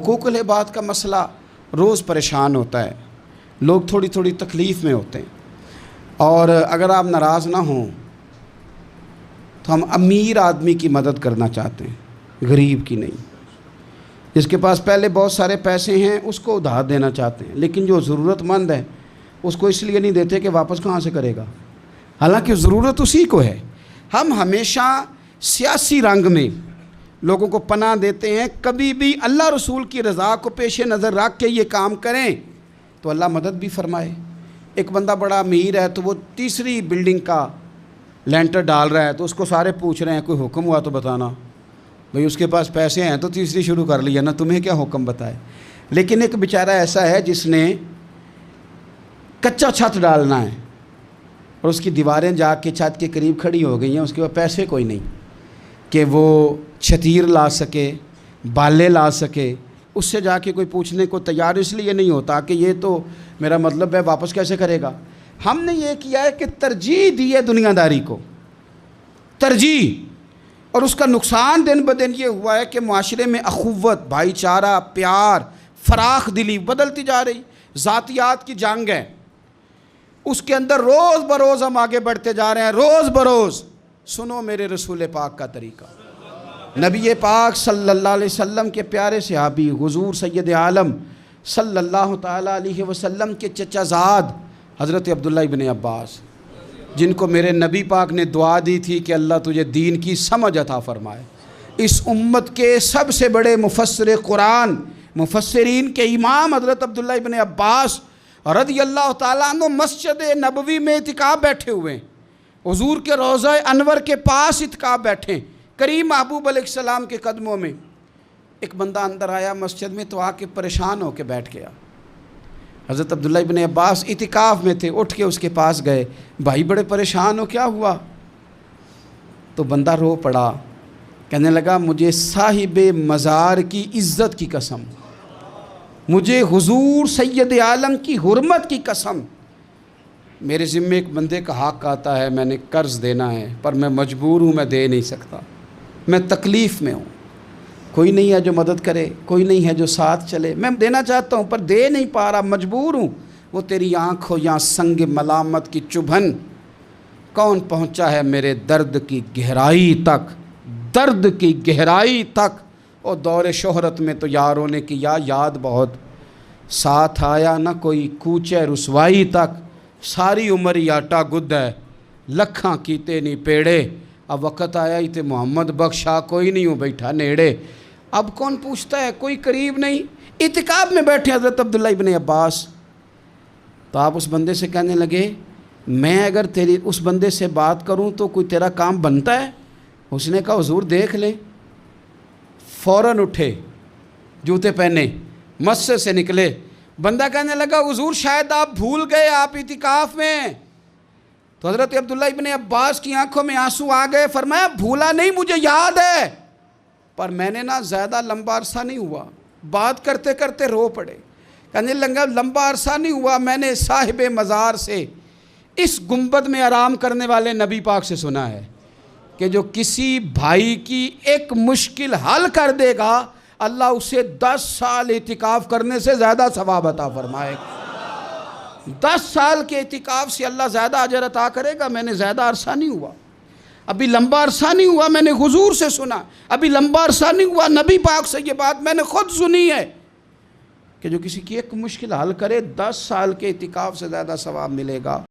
حقوق العباد کا مسئلہ روز پریشان ہوتا ہے، لوگ تھوڑی تھوڑی تکلیف میں ہوتے ہیں، اور اگر آپ ناراض نہ ہوں تو ہم امیر آدمی کی مدد کرنا چاہتے ہیں، غریب کی نہیں۔ جس کے پاس پہلے بہت سارے پیسے ہیں اس کو ادھار دینا چاہتے ہیں، لیکن جو ضرورت مند ہے اس کو اس لیے نہیں دیتے کہ واپس کہاں سے کرے گا، حالانکہ ضرورت اسی کو ہے۔ ہم ہمیشہ سیاسی رنگ میں لوگوں کو پناہ دیتے ہیں، کبھی بھی اللہ رسول کی رضا کو پیش نظر رکھ کے یہ کام کریں تو اللہ مدد بھی فرمائے۔ ایک بندہ بڑا امیر ہے تو وہ تیسری بلڈنگ کا لینٹر ڈال رہا ہے، تو اس کو سارے پوچھ رہے ہیں کوئی حکم ہوا تو بتانا، بھئی اس کے پاس پیسے ہیں تو تیسری شروع کر لیا نا، تمہیں کیا حکم بتائے۔ لیکن ایک بیچارہ ایسا ہے جس نے کچا چھت ڈالنا ہے اور اس کی دیواریں جا کے چھت کے قریب کھڑی ہو گئی ہیں، اس کے پاس پیسے کوئی نہیں کہ وہ چھتیر لا سکے، بالے لا سکے، اس سے جا کے کوئی پوچھنے کو تیار اس لیے نہیں ہوتا کہ یہ تو میرا مطلب ہے واپس کیسے کرے گا۔ ہم نے یہ کیا ہے کہ ترجیح دی ہے دنیا داری کو، ترجیح، اور اس کا نقصان دن بدن یہ ہوا ہے کہ معاشرے میں اخوت، بھائی چارہ، پیار، فراخ دلی بدلتی جا رہی، ذاتیات کی جنگ ہے، اس کے اندر روز بروز ہم آگے بڑھتے جا رہے ہیں، روز بروز۔ سنو میرے رسول پاک کا طریقہ، نبی پاک صلی اللہ علیہ وسلم کے پیارے صحابی حضور سید عالم صلی اللہ تعالیٰ علیہ وسلم کے چچا زاد حضرت عبداللہ ابن عباس، جن کو میرے نبی پاک نے دعا دی تھی کہ اللہ تجھے دین کی سمجھ عطا فرمائے، اس امت کے سب سے بڑے مفسر قرآن، مفسرین کے امام حضرت عبداللہ ابن عباس رضی اللہ تعالیٰ عنہ مسجد نبوی میں اعتکاف بیٹھے ہوئے ہیں، حضور کے روضہ انور کے پاس اعتکاف بیٹھے، کریم محبوب علیہ السلام کے قدموں میں۔ ایک بندہ اندر آیا مسجد میں تو آ کے پریشان ہو کے بیٹھ گیا۔ حضرت عبداللہ ابن عباس اعتکاف میں تھے، اٹھ کے اس کے پاس گئے، بھائی بڑے پریشان ہو، کیا ہوا؟ تو بندہ رو پڑا، کہنے لگا مجھے صاحب مزار کی عزت کی قسم، مجھے حضور سید عالم کی حرمت کی قسم، میرے ذمہ ایک بندے کا حق آتا ہے، میں نے قرض دینا ہے پر میں مجبور ہوں، میں دے نہیں سکتا، میں تکلیف میں ہوں، کوئی نہیں ہے جو مدد کرے، کوئی نہیں ہے جو ساتھ چلے، میں دینا چاہتا ہوں پر دے نہیں پا رہا، مجبور ہوں۔ وہ تیری آنکھ ہو یا سنگ ملامت کی چبھن، کون پہنچا ہے میرے درد کی گہرائی تک، درد کی گہرائی تک۔ اور دور شہرت میں تو یاروں نے کیا یاد بہت، ساتھ آیا نہ کوئی کوچے رسوائی تک، ساری عمر ہی آٹا گد ہے، لکھاں کیتے نہیں پیڑے، اب وقت آیا ہی تے محمد بخشا کوئی نہیں ہوں بیٹھا نیڑے۔ اب کون پوچھتا ہے، کوئی قریب نہیں، اعتکاف میں بیٹھے حضرت عبداللہ ابن عباس۔ تو آپ اس بندے سے کہنے لگے میں اگر تیری اس بندے سے بات کروں تو کوئی تیرا کام بنتا ہے؟ اس نے کہا حضور دیکھ لیں۔ فوراً اٹھے، جوتے پہنے، مسجد سے نکلے۔ بندہ کہنے لگا حضور شاید آپ بھول گئے، آپ اعتکاف میں۔ تو حضرت عبداللہ ابن عباس کی آنکھوں میں آنسو آ گئے، فرمایا بھولا نہیں، مجھے یاد ہے، پر میں نے نا زیادہ لمبا عرصہ نہیں ہوا، بات کرتے کرتے رو پڑے۔ کہنے لگا لمبا عرصہ نہیں ہوا، میں نے صاحب مزار سے اس گنبد میں آرام کرنے والے نبی پاک سے سنا ہے کہ جو کسی بھائی کی ایک مشکل حل کر دے گا اللہ اسے 10 سال اعتکاف کرنے سے زیادہ ثواب عطا فرمائے گا۔ 10 سال کے اعتکاف سے اللہ زیادہ اجر عطا کرے گا۔ میں نے زیادہ عرصہ نہیں ہوا، ابھی لمبا عرصہ نہیں ہوا، میں نے حضور سے سنا، ابھی لمبا عرصہ نہیں ہوا، نبی پاک سے یہ بات میں نے خود سنی ہے کہ جو کسی کی ایک مشکل حل کرے 10 سال کے اعتکاف سے زیادہ ثواب ملے گا۔